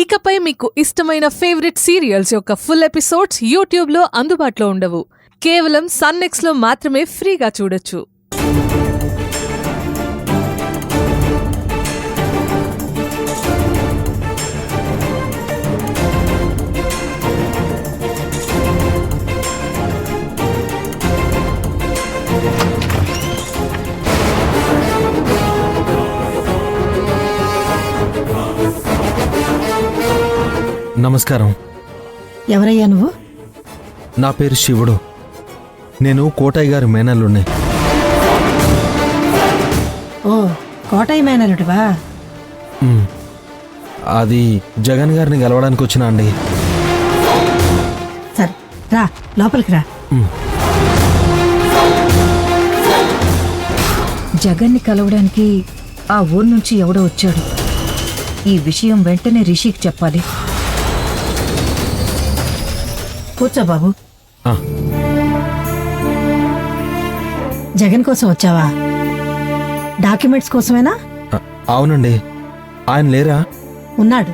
ఇకపై మీకు ఇష్టమైన ఫేవరెట్ సీరియల్స్ యొక్క ఫుల్ ఎపిసోడ్స్ యూట్యూబ్లో అందుబాటులో ఉండవు. కేవలం సన్నెక్స్లో మాత్రమే ఫ్రీగా చూడొచ్చు. నమస్కారం. ఎవరయ్యా నువ్వు? నా పేరు శివుడు. నేను కోటయ్య గారి మేనల్లుడిని. ఓ, కోటయ్య మేనలుడివా? అది జగన్ గారిని గెలవడానికి వచ్చినా అండి. సరే రా, లోపలికి రా. జగన్ని కలవడానికి ఆ ఊరు నుంచి ఎవడో వచ్చాడు. ఈ విషయం వెంటనే రిషికి చెప్పాలి. కూర్చో బాబు. ఆ, జగన్ కోసం వచ్చావా? డాక్యుమెంట్స్ కోసమేనా? అవునండి. ఆయన లేరా? ఉన్నాడు.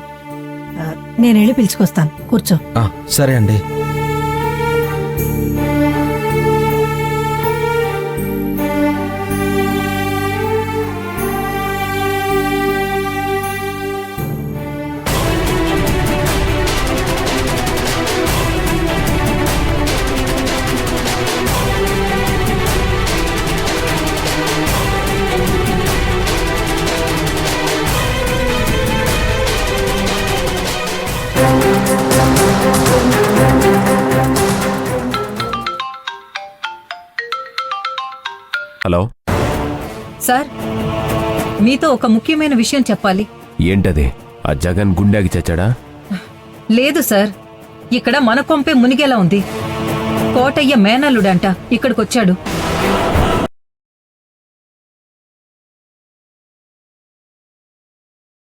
నేను వెళ్ళి పిలుచుకొస్తాను. కూర్చో. సరే అండి. హలో సార్, మీతో ఒక ముఖ్యమైన విషయం చెప్పాలి. ఏంటది? ఆ జగన్ గుండెకి చచ్చాడా? లేదు సార్, ఇక్కడ మన కొంపే మునిగేలా ఉంది. కోటయ్య మేనల్లుడంట ఇక్కడికొచ్చాడు.